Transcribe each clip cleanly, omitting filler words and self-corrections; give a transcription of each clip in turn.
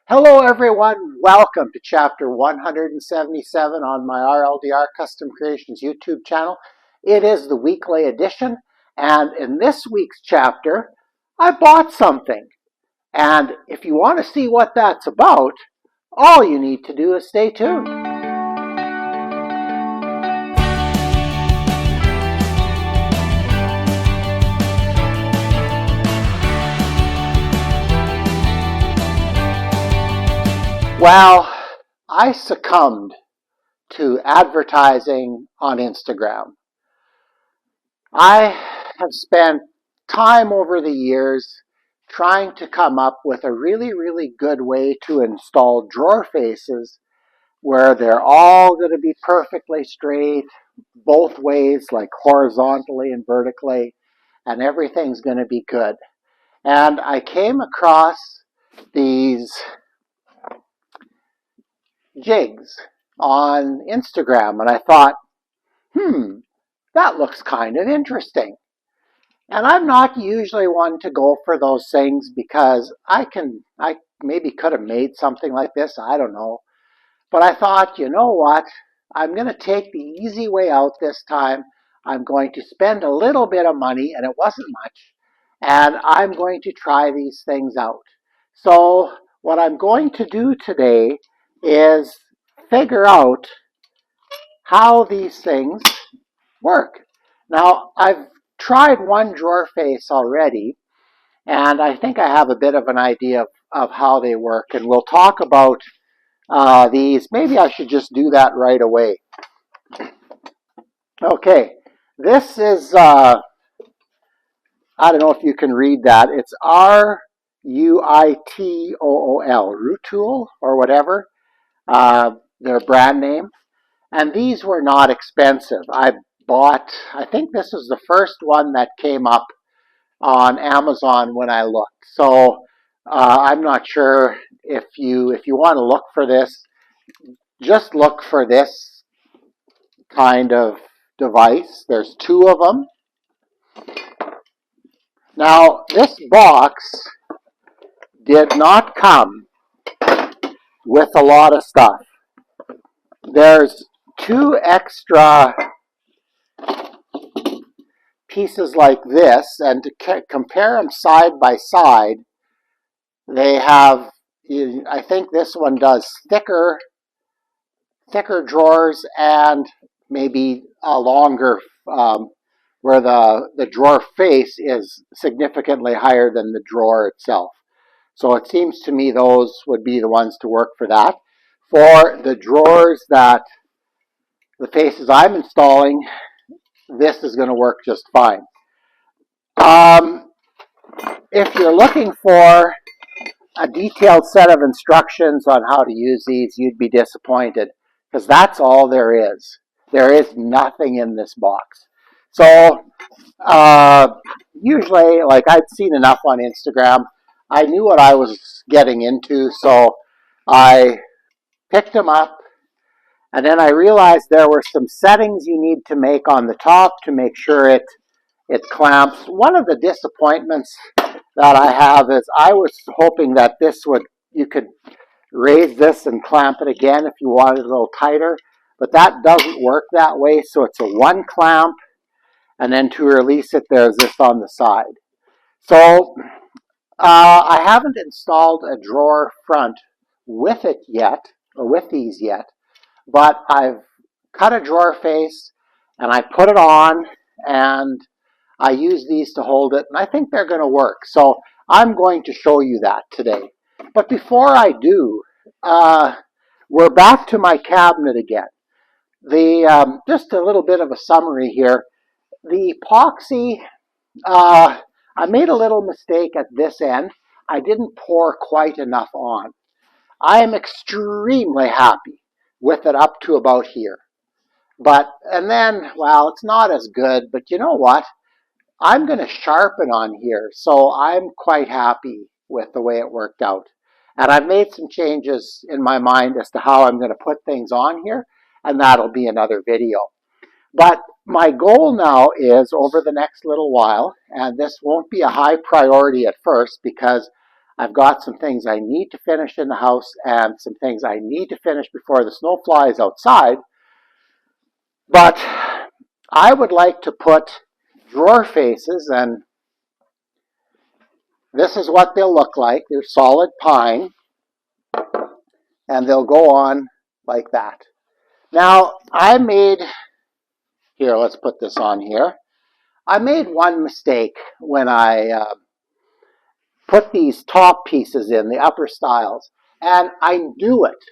Hello everyone, welcome to chapter 177 on my RLDR Custom Creations YouTube channel. It is the weekly edition, and in this week's chapter, I bought something. And if you want to see what that's about, all you need to do is stay tuned. Well, I succumbed to advertising on Instagram. I have spent time over the years trying to come up with a really good way to install drawer faces where they're all going to be perfectly straight both ways, like horizontally and vertically, and everything's going to be good. And I came across these jigs on Instagram, and I thought, that looks kind of interesting. And I'm not usually one to go for those things because I maybe could have made something like this, I don't know. But I thought, you know what? I'm going to take the easy way out this time. I'm going to spend a little bit of money, and it wasn't much, and I'm going to try these things out. So what I'm going to do today is figure out how these things work. Now, I've tried one drawer face already, and I think I have a bit of an idea of how they work, and we'll talk about these. Maybe I should just do that right away. Okay, this is, I don't know if you can read that. It's R-U-I-T-O-O-L, Rutool, or whatever, their brand name. And these were not expensive. I think this was the first one that came up on Amazon when I looked. So I'm not sure if you want to look for this, just look for this kind of device. There's two of them. Now, this box did not come with a lot of stuff. There's two extra pieces like this, and to compare them side by side, they have, I think this one does thicker drawers and maybe a longer, where the drawer face is significantly higher than the drawer itself. So it seems to me those would be the ones to work for that. For the drawers the faces I'm installing, this is going to work just fine. If you're looking for a detailed set of instructions on how to use these, you'd be disappointed, because that's all there is. There is nothing in this box. So usually, like, I'd seen enough on Instagram. I knew what I was getting into, so I picked them up, and then I realized there were some settings you need to make on the top to make sure it clamps. One of the disappointments that I have is I was hoping that you could raise this and clamp it again if you wanted it a little tighter, but that doesn't work that way. So it's a one clamp, and then to release it, there's this on the side. So I haven't installed a drawer front with it yet, or with these yet, but I've cut a drawer face and I put it on, and I use these to hold it, and I think they're going to work. So I'm going to show you that today. But before I do, we're back to my cabinet again. Just a little bit of a summary here. The epoxy, I made a little mistake at this end. I didn't pour quite enough on. I am extremely happy with it up to about here. And then, well, it's not as good, but you know what? I'm going to sharpen on here, so I'm quite happy with the way it worked out. And I've made some changes in my mind as to how I'm going to put things on here, and that'll be another video. But my goal now is, over the next little while, and this won't be a high priority at first because I've got some things I need to finish in the house and some things I need to finish before the snow flies outside. But I would like to put drawer faces, and this is what they'll look like. They're solid pine, and they'll go on like that. Now, here, let's put this on here. I made one mistake when I put these top pieces in, the upper stiles, and I knew it,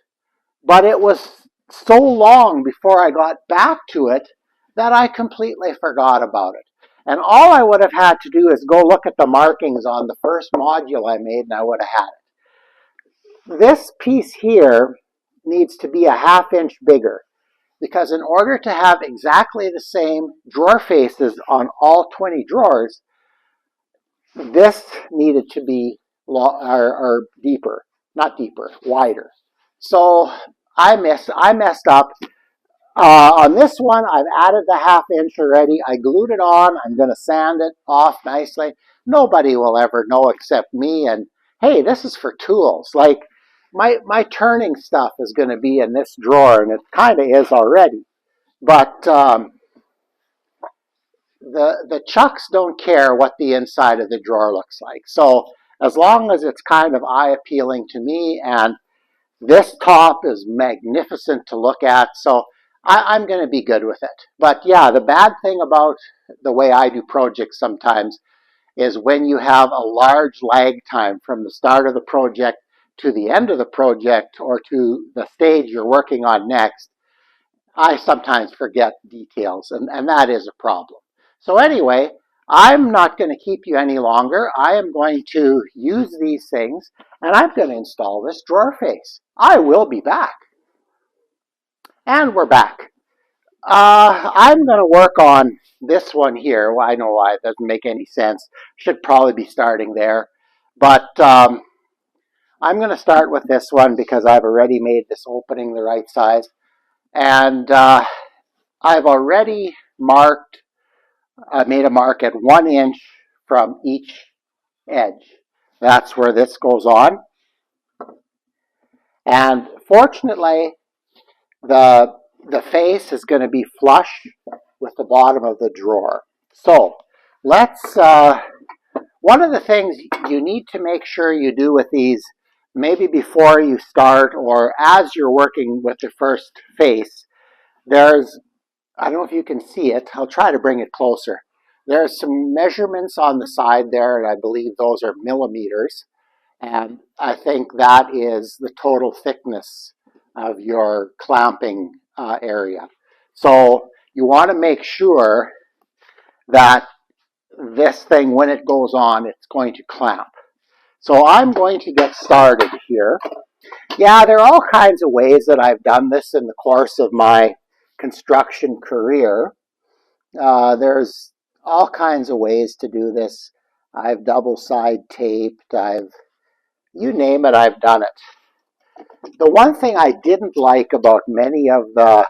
but it was so long before I got back to it that I completely forgot about it. And all I would have had to do is go look at the markings on the first module I made, and I would have had it. This piece here needs to be a 1/2 inch bigger, because in order to have exactly the same drawer faces on all 20 drawers, this needed to be deeper, not deeper, wider. So I messed up. On this one, I've added the 1/2 inch already. I glued it on. I'm going to sand it off nicely. Nobody will ever know except me. And hey, this is for tools. Like my turning stuff is going to be in this drawer, and it kind of is already. But the chucks don't care what the inside of the drawer looks like. So as long as it's kind of eye appealing to me, and this top is magnificent to look at, so I'm going to be good with it. But yeah, the bad thing about the way I do projects sometimes is when you have a large lag time from the start of the project to the end of the project, or to the stage you're working on next, I sometimes forget details, and that is a problem. So anyway, I'm not going to keep you any longer. I am going to use these things, and I'm going to install this drawer face. I will be back. And we're back. I'm going to work on this one here. Well, I know why it doesn't make any sense. Should probably be starting there. But I'm going to start with this one because I've already made this opening the right size. And I've already made a mark at 1 inch from each edge. That's where this goes on. And fortunately, the face is going to be flush with the bottom of the drawer. So let's, one of the things you need to make sure you do with these, maybe before you start or as you're working with the first face, there's, I don't know if you can see it, I'll try to bring it closer. There's some measurements on the side there, and I believe those are millimeters. And I think that is the total thickness of your clamping area. So you want to make sure that this thing, when it goes on, it's going to clamp. So I'm going to get started here. Yeah, there are all kinds of ways that I've done this in the course of my construction career. There's all kinds of ways to do this. I've double side taped, you name it, I've done it. The one thing I didn't like about many of the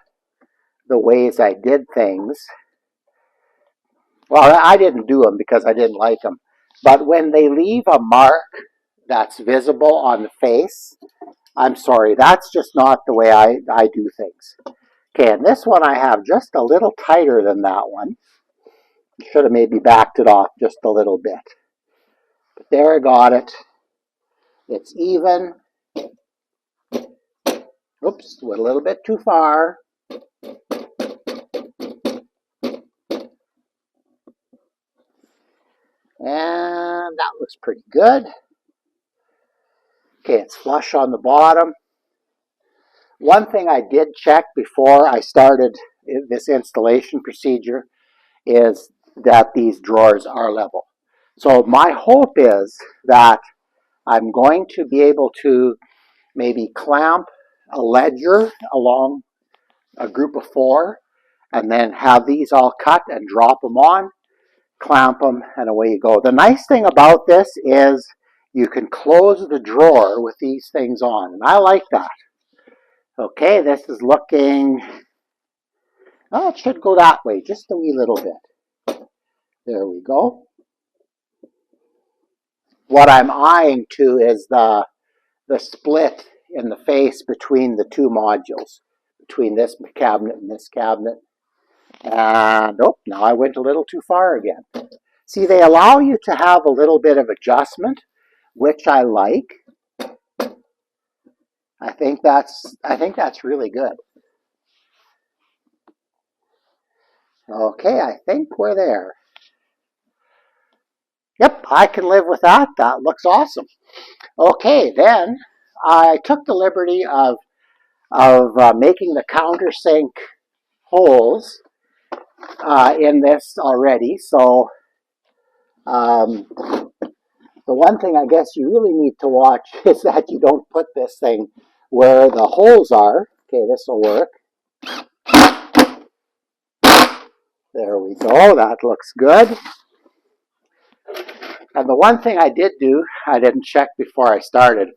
ways I did things, well, I didn't do them because I didn't like them, but when they leave a mark that's visible on the face, I'm sorry, that's just not the way I do things. Okay, and this one I have just a little tighter than that one. Should have maybe backed it off just a little bit. But there I got it. It's even. Oops, went a little bit too far. And that looks pretty good. Okay, it's flush on the bottom. One thing I did check before I started this installation procedure is that these drawers are level. So my hope is that I'm going to be able to maybe clamp a ledger along a group of 4 and then have these all cut and drop them on, clamp them, and away you go. The nice thing about this is you can close the drawer with these things on, and I like that. Okay, this is looking, oh, it should go that way just a wee little bit. There we go. what I'm eyeing to is the split in the face between the two modules, between this cabinet and this cabinet. And oh, now I went a little too far again. See, they allow you to have a little bit of adjustment, which I like. I think that's really good. Okay, I think we're there. Yep, I can live with that. That looks awesome. Okay, then I took the liberty of making the countersink holes in this already. So the one thing I guess you really need to watch is that you don't put this thing where the holes are. Okay, this will work. There we go. That looks good. And the one thing I did do, I didn't check before I started,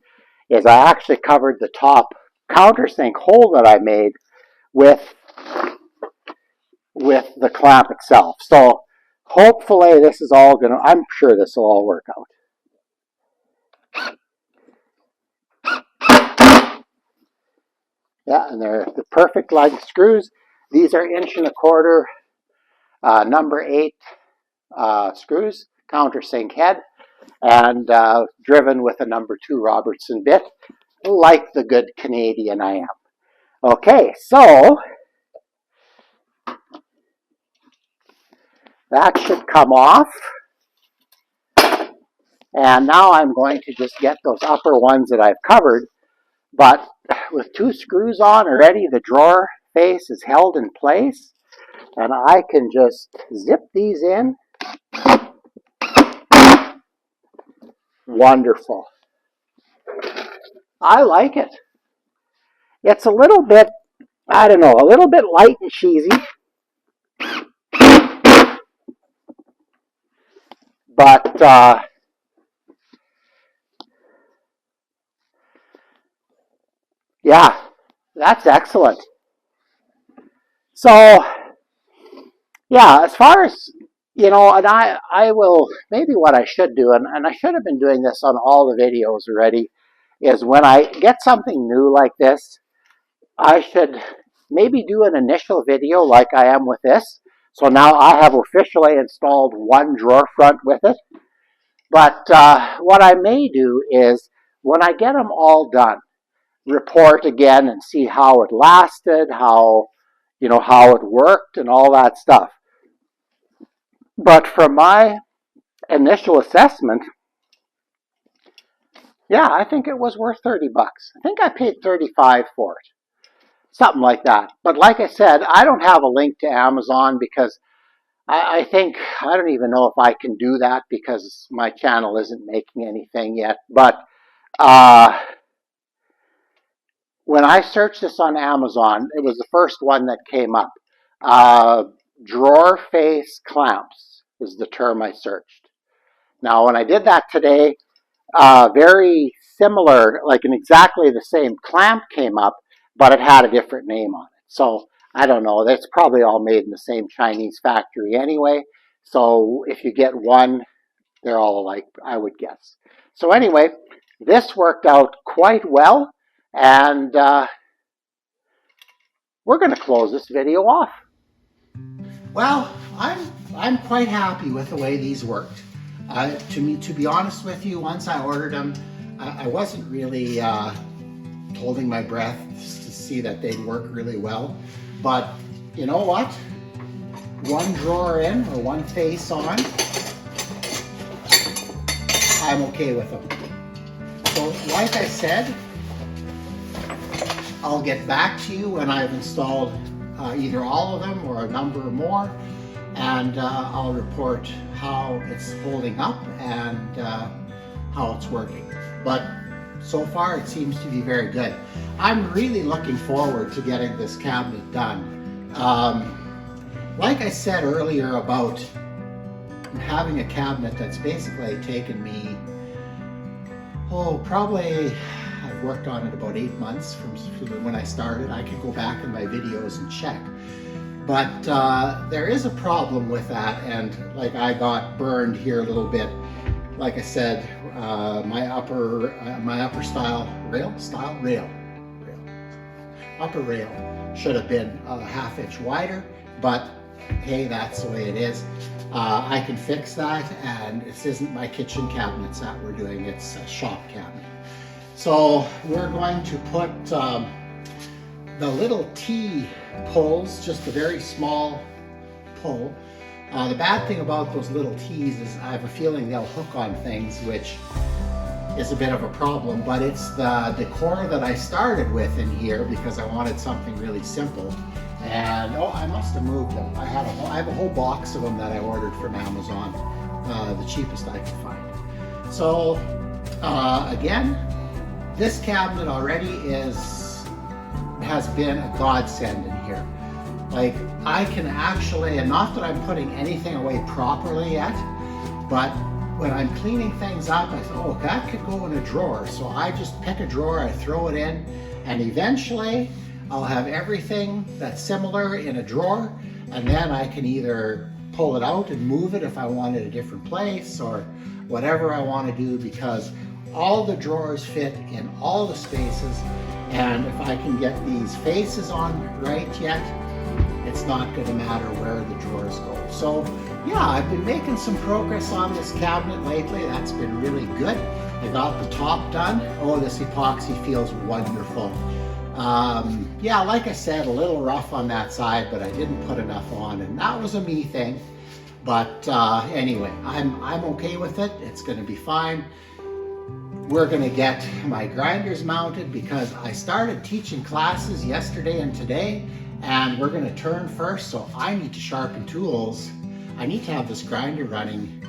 is I actually covered the top countersink hole that I made with the clamp itself. So hopefully this is all going to, I'm sure this will all work out. Yeah, and they're the perfect length screws. These are 1¼ inch, number 8 screws, countersink head, and driven with a number 2 Robertson bit, like the good Canadian I am. Okay, so that should come off. And now I'm going to just get those upper ones that I've covered. But with 2 screws on already, the drawer face is held in place. And I can just zip these in. Wonderful. I like it. It's a little bit, I don't know, a little bit light and cheesy. But yeah, that's excellent. So yeah, as far as, you know, and I will, maybe what I should do, and I should have been doing this on all the videos already, is when I get something new like this, I should maybe do an initial video like I am with this. So now I have officially installed one drawer front with it. But what I may do is, when I get them all done, report again and see how it lasted, how it worked and all that stuff. But from my initial assessment, yeah, I think it was worth 30 bucks. I think I paid 35 for it. Something like that. But like I said, I don't have a link to Amazon because I think, I don't even know if I can do that because my channel isn't making anything yet. But when I searched this on Amazon, it was the first one that came up. Drawer face clamps is the term I searched. Now, when I did that today, very similar, like an exactly the same clamp came up, but it had a different name on it. So I don't know. That's probably all made in the same Chinese factory anyway. So if you get one, they're all alike, I would guess. So anyway, this worked out quite well, and we're going to close this video off. Well, I'm quite happy with the way these worked. To be honest with you, once I ordered them, I wasn't really holding my breath to see that they'd work really well. But you know what? One drawer in or one face on, I'm okay with them. So like I said, I'll get back to you when I've installed either all of them or a number more, and I'll report how it's holding up and how it's working. But so far it seems to be very good. I'm really looking forward to getting this cabinet done. Like I said earlier about having a cabinet that's basically taken me, probably I've worked on it about 8 months from when I started. I could go back in my videos and check. But there is a problem with that, and like I got burned here a little bit. like I said, my upper upper rail should have been a ½ inch wider, but hey, that's the way it is. I can fix that, and this isn't my kitchen cabinets that we're doing, it's a shop cabinet. So we're going to put the little T pulls, just a very small pull. The bad thing about those little T's is I have a feeling they'll hook on things, which is a bit of a problem, but it's the decor that I started with in here because I wanted something really simple. And oh, I must have moved them. I have a whole box of them that I ordered from Amazon, the cheapest I could find. So again, this cabinet already has been a godsend in here. Like, I can actually, and not that I'm putting anything away properly yet, but when I'm cleaning things up, I thought, oh, that could go in a drawer. So I just pick a drawer, I throw it in, and eventually I'll have everything that's similar in a drawer, and then I can either pull it out and move it if I want it a different place or whatever I want to do, because all the drawers fit in all the spaces, and if I can get these faces on right yet, it's not going to matter where the drawers go. So yeah, I've been making some progress on this cabinet lately. That's been really good. I got the top done. Oh, this epoxy feels wonderful. Yeah, like I said, a little rough on that side, but I didn't put enough on, and that was a me thing. But anyway, I'm okay with it. It's going to be fine. We're going to get my grinders mounted because I started teaching classes yesterday and today, and we're going to turn first, so I need to sharpen tools. I need to have this grinder running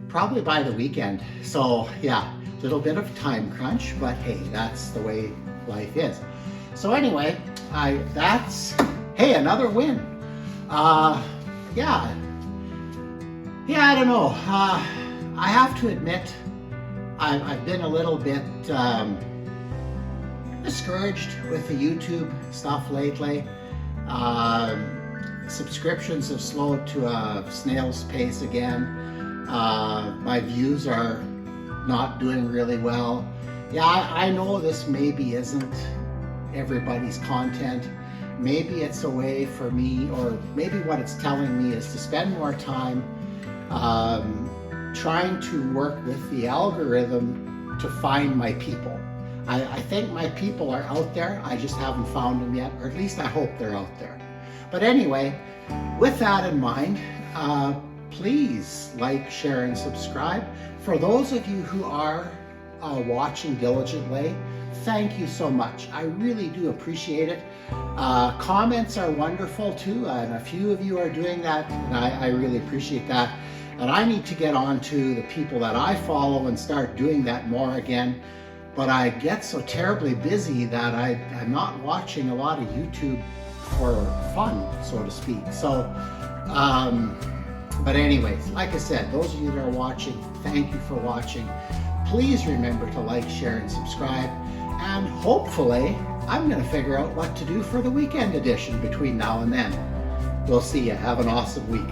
probably by the weekend. So yeah, a little bit of time crunch, but hey, that's the way life is. So anyway, hey, another win. Yeah, I don't know. I have to admit, I've been a little bit discouraged with the YouTube stuff lately. Subscriptions have slowed to a snail's pace again. My views are not doing really well. Yeah, I know this maybe isn't everybody's content. Maybe it's a way for me, or maybe what it's telling me is to spend more time trying to work with the algorithm to find my people. I think my people are out there. I just haven't found them yet, or at least I hope they're out there. But anyway, with that in mind, please like, share, and subscribe. For those of you who are watching diligently, thank you so much. I really do appreciate it. Comments are wonderful too, and a few of you are doing that, and I really appreciate that. And I need to get on to the people that I follow and start doing that more again. But I get so terribly busy that I'm not watching a lot of YouTube for fun, so to speak. So, but anyways, like I said, those of you that are watching, thank you for watching. Please remember to like, share, and subscribe. And hopefully, I'm going to figure out what to do for the weekend edition between now and then. We'll see you. Have an awesome week.